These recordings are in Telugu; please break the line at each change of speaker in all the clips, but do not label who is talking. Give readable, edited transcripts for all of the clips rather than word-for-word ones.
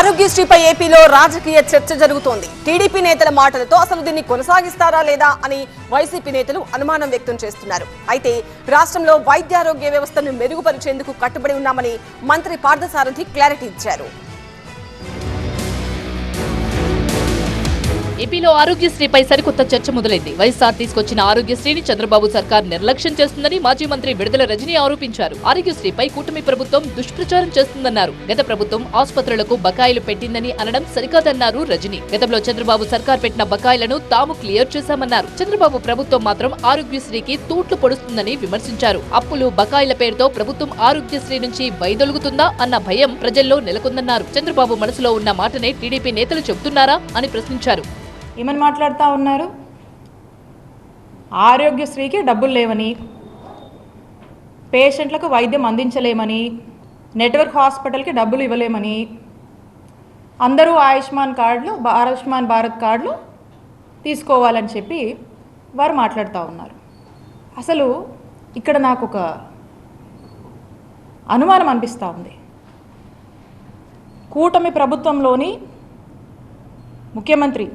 ఆరోగ్యశ్రీపై ఏపీలో రాజకీయ చర్చ జరుగుతోంది. టీడీపీ నేతల మాటలతో అసలు దీన్ని కొనసాగిస్తారా లేదా అని వైసీపీ నేతలు అనుమానం వ్యక్తం చేస్తున్నారు. అయితే రాష్ట్రంలో వైద్యారోగ్య వ్యవస్థను మెరుగుపరిచేందుకు కట్టుబడి ఉన్నామని మంత్రి పార్థసారథి క్లారిటీ ఇచ్చారు.
ఏపీలో ఆరోగ్యశ్రీపై సరికొత్త చర్చ మొదలైంది. వైఎస్ఆర్ తీసుకొచ్చిన ఆరోగ్యశ్రీని చంద్రబాబు సర్కార్ నిర్లక్ష్యం చేస్తుందని మాజీ మంత్రి విడుదల రజనీ ఆరోపించారు. ఆరోగ్యశ్రీపై కూటమి ప్రభుత్వం దుష్ప్రచారం చేస్తుందన్నారు. గత ప్రభుత్వం ఆసుపత్రులకు బకాయిలు పెట్టిందని అనడం సరికాదన్నారు రజనీ. గతంలో చంద్రబాబు సర్కార్ పెట్టిన బకాయిలను తాము క్లియర్ చేశామన్నారు. చంద్రబాబు ప్రభుత్వం మాత్రం ఆరోగ్యశ్రీకి తూట్లు పొడుస్తుందని విమర్శించారు. అప్పులు బకాయిల పేరుతో ప్రభుత్వం ఆరోగ్యశ్రీ నుంచి వైదొలుగుతుందా అన్న భయం ప్రజల్లో నెలకొందన్నారు. చంద్రబాబు మనసులో ఉన్న మాటనే టీడీపీ నేతలు చెబుతున్నారా అని ప్రశ్నించారు.
ఏమని మాట్లాడుతూ ఉన్నారు? ఆరోగ్యశ్రీకి డబ్బులు లేవని, పేషెంట్లకు వైద్యం అందించలేమని, నెట్వర్క్ హాస్పిటల్కి డబ్బులు ఇవ్వలేమని, అందరూ ఆయుష్మాన్ భారత్ కార్డులు తీసుకోవాలని చెప్పి వారు మాట్లాడుతూ ఉన్నారు. అసలు ఇక్కడ నాకు ఒక అనుమానం అనిపిస్తూ ఉంది. కూటమి ప్రభుత్వంలోని ముఖ్యమంత్రి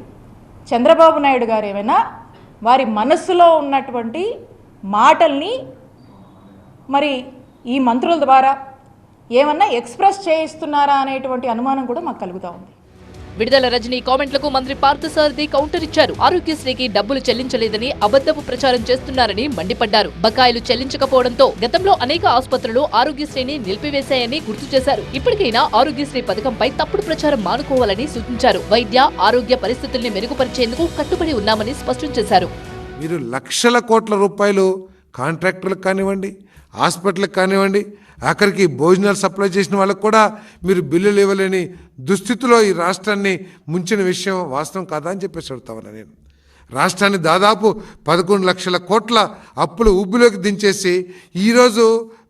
చంద్రబాబు నాయుడు గారు ఏమైనా వారి మనస్సులో ఉన్నటువంటి మాటల్ని మరి ఈ మంత్రుల ద్వారా ఏమన్నా ఎక్స్ప్రెస్ చేయిస్తున్నారా అనేటువంటి అనుమానం కూడా మాకు కలుగుతూ ఉంది.
విడుదల రజనీ కామెంట్లకు మంత్రి పార్థసారథి కౌంటర్ ఇచ్చారు. ఆరోగ్యశ్రీకి డబ్బులు చెల్లించలేదని అబద్ధపు ప్రచారం చేస్తున్నారని మండిపడ్డారు. బకాయిలు చెల్లించకపోవడంతో గతంలో అనేక ఆసుపత్రులు ఆరోగ్యశ్రీని నిలిపివేశాయని గుర్తు చేశారు. ఇప్పటికైనా ఆరోగ్యశ్రీ పథకంపై తప్పుడు ప్రచారం మానుకోవాలని సూచించారు. వైద్య ఆరోగ్య పరిస్థితుల్ని మెరుగుపరిచేందుకు కట్టుబడి ఉన్నామని స్పష్టం చేశారు.
మీరు లక్షల కోట్ల రూపాయలు కాంట్రాక్టర్లకు కానివ్వండి, హాస్పిటల్కి కానివ్వండి, ఆఖరికి భోజనాలు సప్లై చేసిన వాళ్ళకు కూడా మీరు బిల్లులు ఇవ్వలేని దుస్థితిలో ఈ రాష్ట్రాన్ని ముంచిన విషయం వాస్తవం కాదా అని చెప్పేసి అడుగుతామన్నా. నేను రాష్ట్రాన్ని దాదాపు 11 లక్షల కోట్ల అప్పులు ఊబిలోకి దించేసి ఈరోజు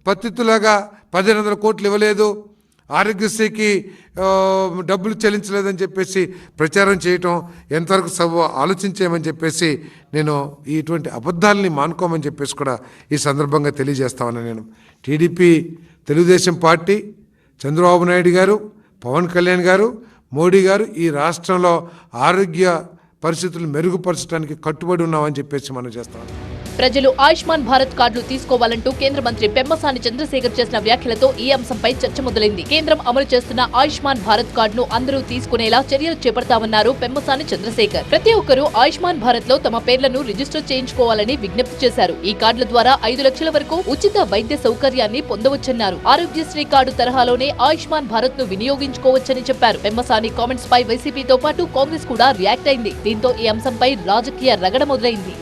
పత్తితులాగా 1500 కోట్లు ఇవ్వలేదు, ఆరోగ్యశ్రీకి డబ్బులు చెల్లించలేదని చెప్పేసి ప్రచారం చేయటం ఎంతవరకు ఆలోచించేయమని చెప్పేసి నేను ఇటువంటి అబద్ధాలని మానుకోమని చెప్పేసి కూడా ఈ సందర్భంగా తెలియజేస్తామని. నేను టీడీపీ, తెలుగుదేశం పార్టీ, చంద్రబాబు నాయుడు గారు, పవన్ కళ్యాణ్ గారు, మోడీ గారు ఈ రాష్ట్రంలో ఆరోగ్య పరిస్థితులు మెరుగుపరచడానికి కట్టుబడి ఉన్నామని చెప్పేసి మనం చేస్తాం.
ప్రజలు ఆయుష్మాన్ భారత్ కార్డులు తీసుకోవాలంటూ కేంద్ర మంత్రి పెమ్మసాని చంద్రశేఖర్ చేసిన వ్యాఖ్యలతో ఈ అంశంపై చర్చ మొదలైంది. కేంద్రం అమలు చేస్తున్న ఆయుష్మాన్ భారత్ కార్డును అందరూ తీసుకునేలా చర్యలు చేపడతామన్నారు పెమ్మసాని చంద్రశేఖర్. ప్రతి ఒక్కరూ ఆయుష్మాన్ భారత్ లో తమ పేర్లను రిజిస్టర్ చేయించుకోవాలని విజ్ఞప్తి చేశారు. ఈ కార్డుల ద్వారా 5 లక్షల వరకు ఉచిత వైద్య సౌకర్యాన్ని పొందవచ్చన్నారు. ఆరోగ్యశ్రీ కార్డు తరహాలోనే ఆయుష్మాన్ భారత్ ను వినియోగించుకోవచ్చని చెప్పారు. పెమ్మసాని కామెంట్స్ పై వైసీపీతో పాటు కాంగ్రెస్ కూడా రియాక్ట్ అయింది. దీంతో ఈ అంశంపై రాజకీయ రగడ మొదలైంది.